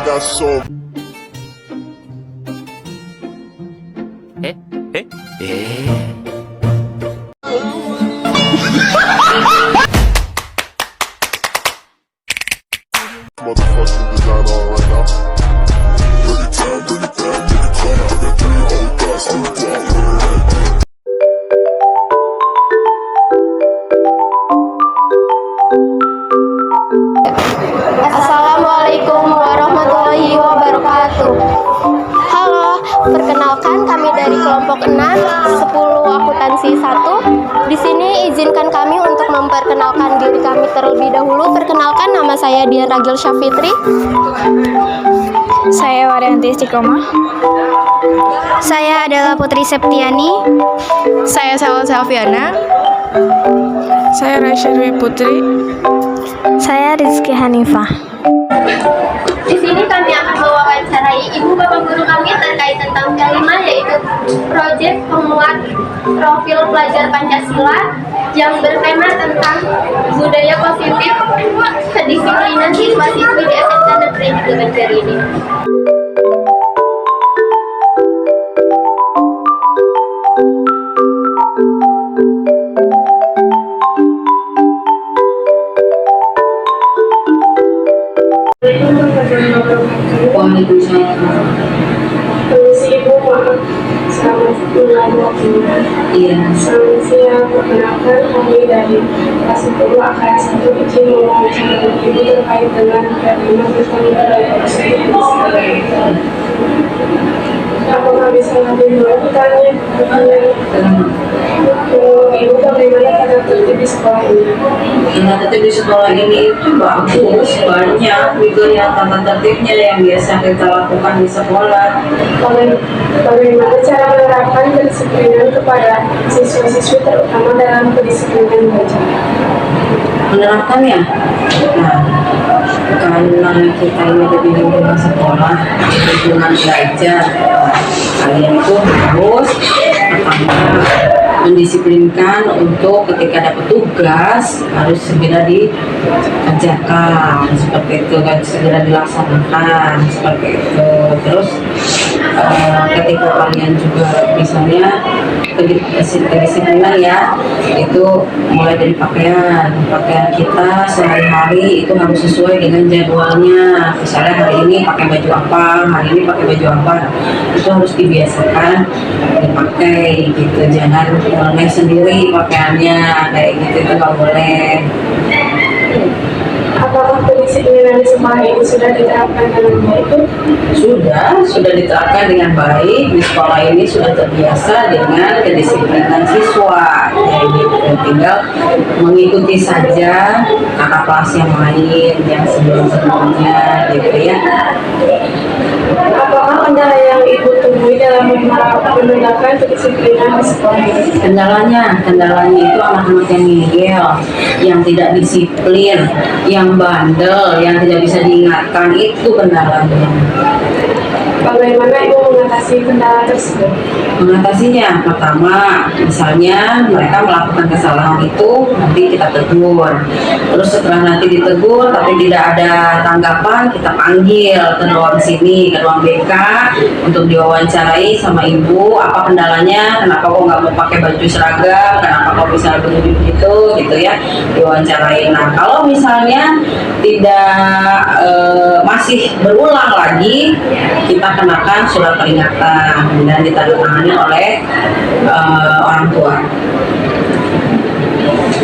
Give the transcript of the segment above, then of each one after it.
got so. Motherfucking design on right now. Bring it down, bring it down, bring it down. I got 3 old thoughts to the block. Assalamualaikum warahmatullahi wabarakatuh. Halo, perkenalkan kami dari kelompok 6 10 akuntansi 1. Di sini izinkan kami untuk memperkenalkan diri kami terlebih dahulu. Perkenalkan, nama saya Dian Ragil Syafitri. Saya Waryanti Istiqomah. Saya adalah Putri Septiani. Saya Salwa Selviana. Saya Raisya Dwi Putri. Saya Rizky Hanifah. Di sini kami akan mewawancarai ibu bapak guru kami terkait tentang kelima, yaitu proyek pemuat profil pelajar Pancasila yang bertema tentang budaya positif kedisiplinan siswa-siswi di SMK Negeri Banjar ini. Permisi Ibu, maaf selamat mengganggu waktunya. Selamat siang, perkenalkan kami dari kelas 10 AKR 1 izin mewawancarai Ibu terkait dengan kelima tentang budaya positif. Apakah bisa lebih dulu bertanya? Ibu bagaimana tata tertib di sekolah ini? Tata tertib di sekolah ini itu bagus, banyak juga yang tata tertibnya yang biasa kita lakukan di sekolah. Bagaimana cara menerapkan kedisiplinan kepada siswa-siswi terutama dalam kedisiplinan belajar? Menerapkannya, nah, karena kita ini di lingkungan sekolah, lingkungan belajar, kalian itu harus pertama mendisiplinkan untuk ketika dapat tugas harus segera dikerjakan seperti itu, kan segera dilaksanakan seperti itu. Terus ketika kalian juga misalnya kedisiplinan ya, itu mulai dari pakaian kita sehari-hari itu harus sesuai dengan jadwalnya. Misalnya hari ini pakai baju apa, hari ini pakai baju apa, itu harus dibiasakan dipakai gitu. Jangan naik sendiri pakaiannya kayak gitu, itu nggak boleh. Apakah kedisiplinan di sekolah ini sudah diterapkan dengan baik? Sudah diterapkan dengan baik. Di sekolah ini sudah terbiasa dengan kedisiplinan siswa. Jadi tinggal mengikuti saja kakak kelas yang lain yang sebelumnya gitu ya. Apakah kendala yang Ibu temui dalam menegakkan kedisiplinan di sekolah ini? Kendalanya itu anak-anak yang ngeyel, yang tidak disiplin, yang bandel, yang tidak bisa diingatkan, itu kendalanya. Bagaimana Ibu mengatasi kendala tersebut? Mengatasinya, pertama, misalnya mereka melakukan kesalahan itu, nanti kita tegur. Terus setelah nanti ditegur, tapi tidak ada tanggapan, kita panggil ke ruang sini, ke ruang BK, untuk diwawancarai sama ibu, apa kendalanya, kenapa kok nggak mau pakai baju seragam, kenapa kok bisa begitu, gitu ya, diwawancarai. Nah, kalau misalnya tidak masih berulang lagi, kita kenakan surat peringatan dan ditandatangani oleh orang tua.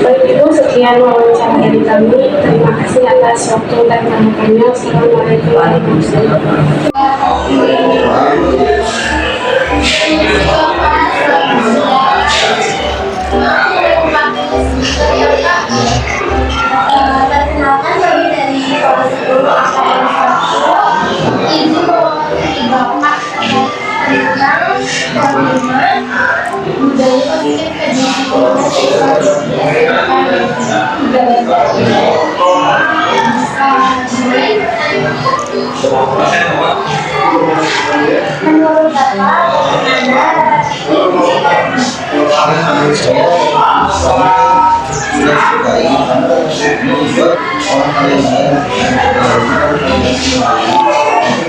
Baik Ibu, sekian wawancara dari kami. Terima kasih atas waktu dan tanggapannya. Assalamualaikum warahmatullahi Perkenalkan kami dari kelas 10 AKR 1. Ibu mewakili Bapak tentang kelima budaya positif kedisiplinan menurut Bapak bagaimana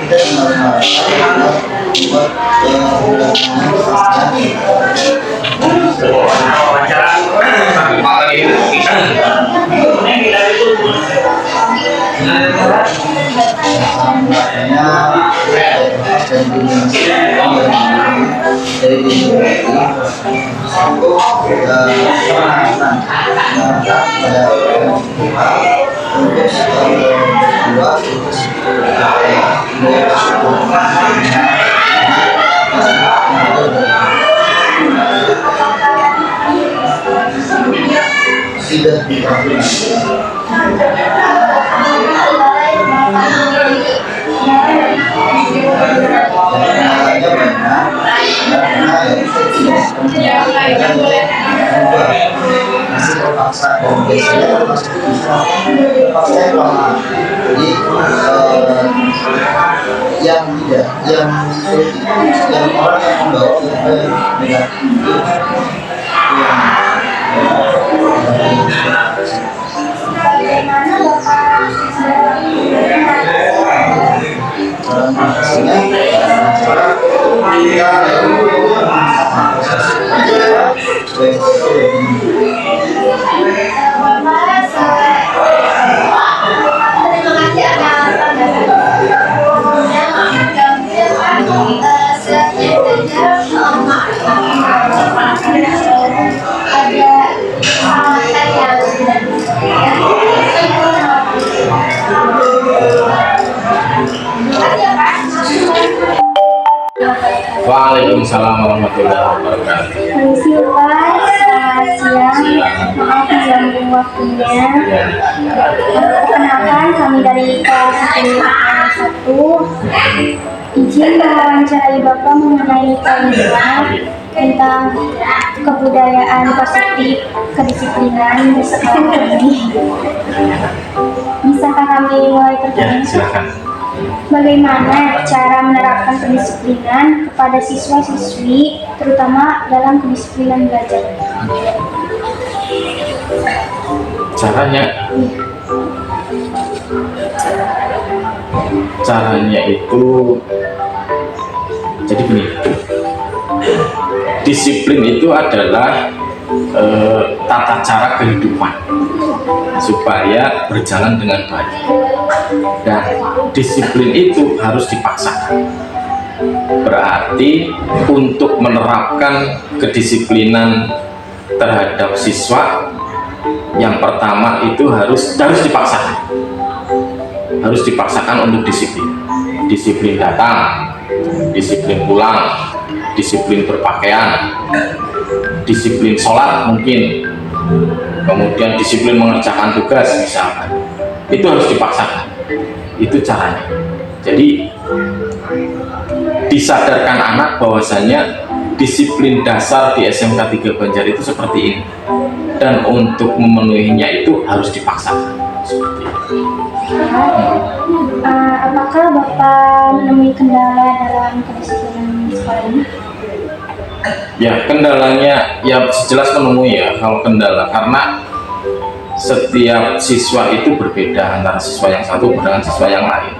Tidak yang orang yang membawa negatif Waalaikumsalam warahmatullahi wabarakatuh. Permisi Pak, selamat siang. Maaf mengganggu waktunya. Perkenalkan kami dari kelas 1. Izin mewawancarai Bapak mengenai tema tentang kebudayaan positif kedisiplinan di sekolah ini. Bisakah kami mulai Ya, pertanyaan? silakan. Bagaimana cara menerapkan kedisiplinan kepada siswa-siswi, terutama dalam kedisiplinan belajar? Caranya itu jadi begini. Disiplin itu adalah tata cara kehidupan supaya berjalan dengan baik, dan disiplin itu harus dipaksakan. Berarti untuk menerapkan kedisiplinan terhadap siswa, yang pertama itu harus dipaksakan untuk disiplin datang, disiplin pulang, disiplin berpakaian, disiplin sholat mungkin, kemudian disiplin mengerjakan tugas misalkan. Itu harus dipaksakan. Itu caranya. Jadi disadarkan anak bahwasanya disiplin dasar di SMK 3 Banjar itu seperti ini, dan untuk memenuhinya itu harus dipaksakan seperti itu. Apakah Bapak menemui kendala dalam kedisiplinan sekolah ini? Ya, kendalanya ya jelas menemui ya kalau kendala, karena setiap siswa itu berbeda, antara siswa yang satu dengan siswa yang lain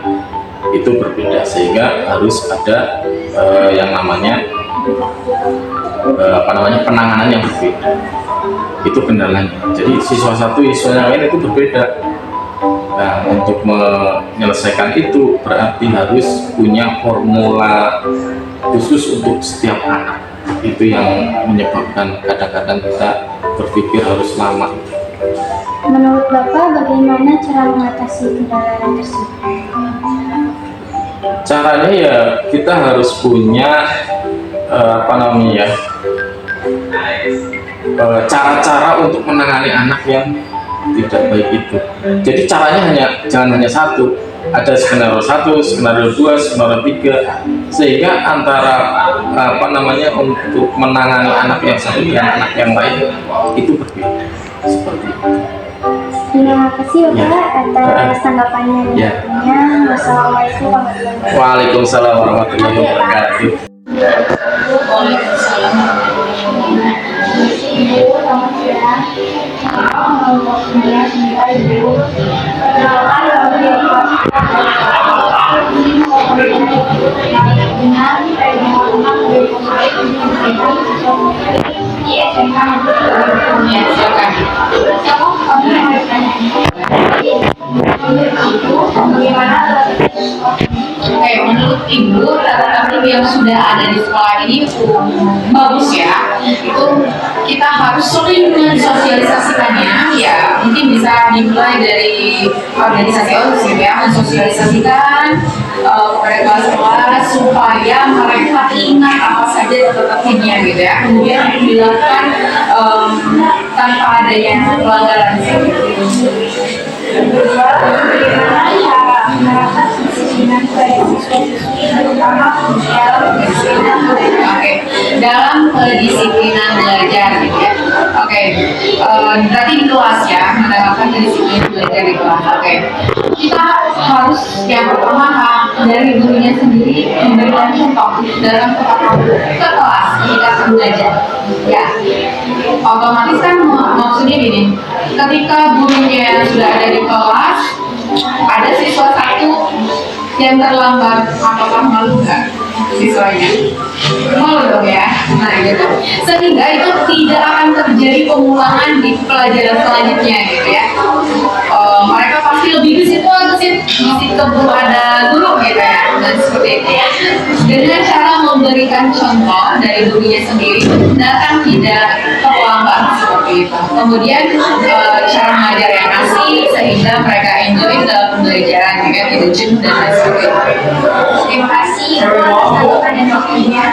itu berbeda, sehingga harus ada yang namanya penanganan yang berbeda. Itu kendalanya. Jadi siswa satu siswa yang lain itu berbeda. Nah, untuk menyelesaikan itu berarti harus punya formula khusus untuk setiap anak. Itu yang menyebabkan kadang-kadang kita berpikir harus lama. Menurut Bapak, bagaimana cara mengatasi kendala tersebut? Caranya ya kita harus punya cara-cara untuk menangani anak yang tidak baik itu. Jadi caranya jangan hanya satu, ada skenario 1, skenario 2, skenario 3, sehingga antara untuk menangani anak yang satu dengan anak yang lain itu berbeda. Seperti itu. Terima kasih Bapak atas tanggapannya dan Ya. waktunya. Wassalamualaikum warahmatullahi wabarakatuh. Waalaikumsalam warahmatullahi wabarakatuh. Ibu, selamat siang. Mau waktunya sebentar Ibu. Perkenalkan, Ya, silakan. Oke, menurut Ibu, tata tertib yang sudah ada di sekolah ini bagus ya. Itu kita harus sering mensosialisasikannya. Ya, mungkin bisa dimulai dari organisasi gitu ya, mensosialisasikan kepada kelas-kelas supaya mereka ingat apa saja tata tertibnya gitu ya. Kemudian dilakukan tanpa adanya pelanggaran. Oke, dalam kedisiplinan belajar gitu ya. Oke, berarti di kelas ya, menerapkan kedisiplinan belajar di kelas. Oke, kita harus yang pertama dari gurunya sendiri memberikan contoh dalam ke kelas ketika belajar. Ya, otomatis kan maksudnya gini, ketika gurunya sudah ada di kelas, ada siswa satu yang terlambat, apakah malu nggak siswanya? Malu dong ya. Nah gitu. Sehingga itu tidak akan terjadi pengulangan di pelajaran selanjutnya gitu ya. Mereka pasti lebih ke situ atau di situ belum ada guru gitu ya. Dan seperti itu ya. Dengan cara memberikan contoh dari gurunya sendiri, tindakan tidak terlambat seperti itu. Kemudian cara mengajar yang asik sehingga mereka enjoy dalam pembelajaran juga tidak jenuh dan lain sebagainya. Terima kasih atas tanggapan dan waktunya.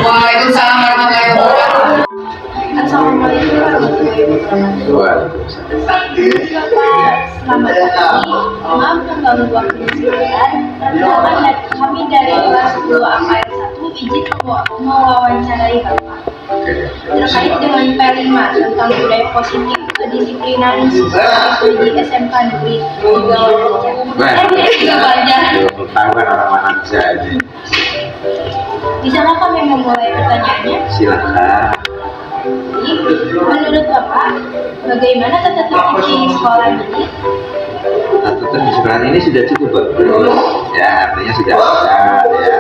Waalaikumsalam warahmatullahi wabarakatuh. Assalamualaikum warahmatullahi wabarakatuh. Selamat pagi. Maaf mengganggu waktunya sebentar. Perkenalkan kami dari kelas 2 AKR 1 izin mewawancarai Bapak terkait dengan P5 tentang budaya positif kedisiplinan siswa di SMK Negeri 3 Banjar. Tahu kan orang mana bisa ini. Bisakah kami memulai pertanyaannya? Silakan. Menurut Bapak, bagaimana tata tertib di sekolah ini? Tata tertib di sekolah ini sudah cukup bagus. Ya, artinya sudah bisa ya.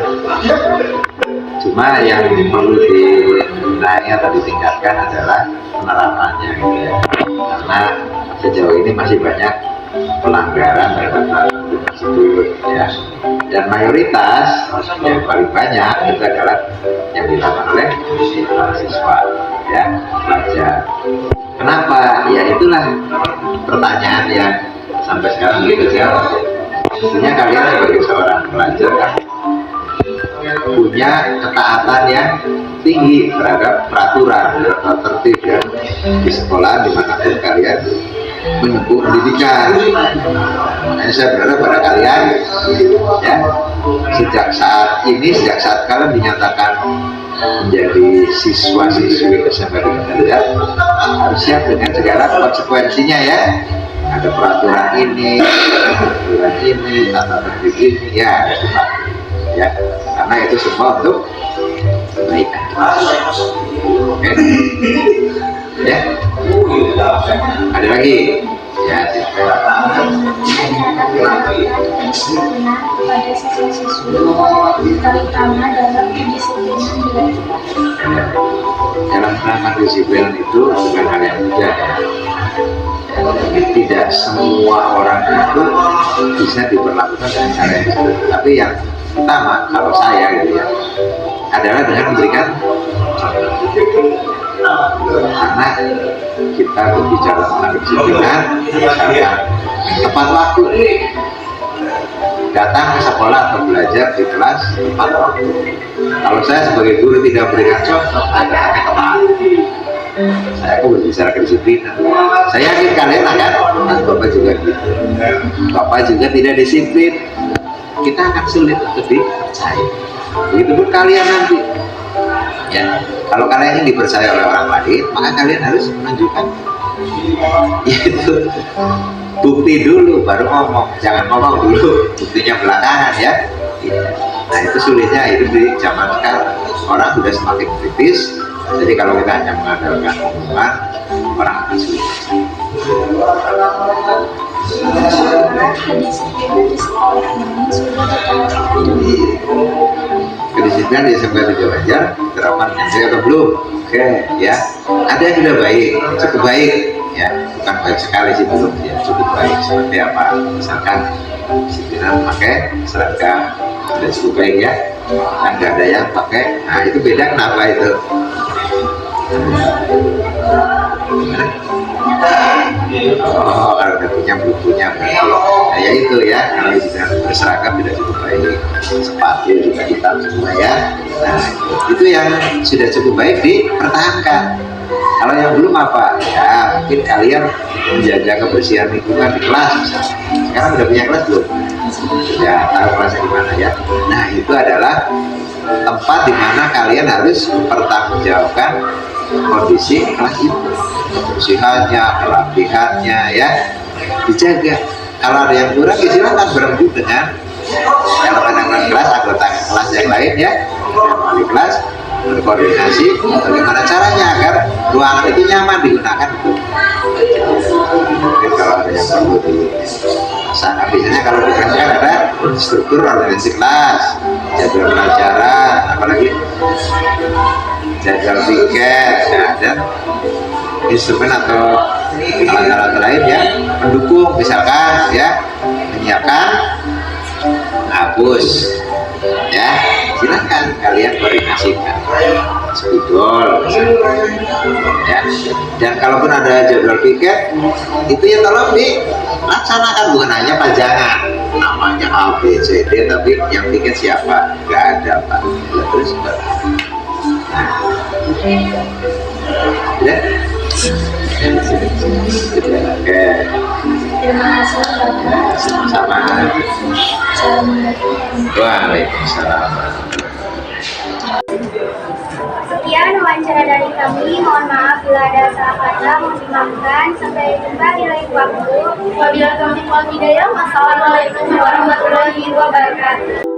Cuma yang perlu dinaikkan atau ditingkatkan adalah penerapannya gitu ya. Karena sejauh ini masih banyak pelanggaran terhadap tersebut ya. Dan mayoritas yang paling banyak itu adalah yang dilakukan oleh siswa ya, pelajar. Kenapa? Ya itulah pertanyaan yang sampai sekarang belum terjawab. Tentunya kalian sebagai seorang pelajar kan punya ketaatan yang tinggi terhadap peraturan atau tertib ya di sekolah dimanapun kalian menempuh pendidikan. Makanya saya berharap pada kalian ya sejak saat kalian dinyatakan menjadi siswa-siswi SMK Negeri harus siap dengan segala konsekuensinya ya. Ada peraturan ini, tata tertib ini ya harus dipatuhi ya. Karena itu semua untuk kebaikan. Oke. Ya. Ada lagi? Ya, Disiplinan kepada siswa-siswi, terutama dalam kedisiplinan belajar. Dalam penerapan disiplin itu bukan hal yang mudah ya. Tidak semua orang itu bisa diperlakukan dengan cara yang sama. Tapi yang pertama kalau saya gitu ya adalah dengan memberikan contoh. Karena kita berbicara tentang kedisiplinan, misalkan tepat waktu, datang ke sekolah atau belajar di kelas tepat waktu. Kalau saya sebagai guru tidak berikan contoh, agak tepat. Saya kok berbicara kedisiplinan. Saya yakin kalian akan, dan Bapak juga gitu. Bapak juga tidak disiplin, kita akan sulit untuk dipercaya. Begitupun kalian nanti. Ya, kalau kalian ingin dipercaya oleh orang lain, maka kalian harus menunjukkan yaitu bukti dulu baru ngomong, jangan ngomong dulu buktinya belakangan ya. Nah itu sulitnya hidup di zaman sekarang, orang sudah semakin kritis. Jadi kalau kita hanya mengandalkan omongan, orang akan sulit. Kedisiplinan di sekolah ini sudah diterapkan. disiplin di SMK 3 Banjar terapan NC atau belum? Oke, ya. Ada yang sudah baik, cukup baik, ya. Bukan baik sekali sih, belum, ya. Cukup baik. Seperti apa? Misalkan disiplinan pakai seragam sudah cukup baik, ya. Kan nggak ada yang pakai. Nah, itu beda kenapa itu? Oh, kalau udah punya bukunya, nah, ya itu ya. Kalau sudah berseragam tidak cukup baik, sepatu juga hitam semua ya. Nah, itu yang sudah cukup baik dipertahankan. Kalau yang belum apa? Ya mungkin kalian menjaga kebersihan lingkungan di kelas. Sekarang udah punya kelas belum? Ya tahu kelasnya di mana ya. Nah itu adalah tempat di mana kalian harus mempertanggungjawabkan kondisi kelas itu, kebersihannya, kerapihannya ya dijaga. Kalau ada yang kurang ya silakan berembuk dengan elemen-elemen kelas, anggota kelas yang lain ya, yang wali kelas berkoordinasi bagaimana caranya agar ruangan itu nyaman digunakan. Mungkin kalau ada yang perlu dilaksanakan, biasanya kalau di kelas kan ada struktur organisasi kelas, jadwal pelajaran, apalagi jadwal piket, ya, dan instrumen atau alat-alat lain ya pendukung, misalkan ya menyiapkan hapus ya, silahkan kalian koordinasikan spidol ya. Dan kalaupun ada jadwal piket itu ya tolong dilaksanakan, bukan hanya pajangan namanya A, B, C, D, tapi yang piket siapa? Nggak ada Pak. Terus ya. Oke. Terima kasih Bapak. Sama. Waalaikumsalam. Sekian wawancara dari kami. Mohon maaf bila ada salah kata, mohon dimaafkan. Sampai jumpa di lain waktu. Wabillahi taufiq wal hidayah. Wassalamualaikum warahmatullahi wabarakatuh.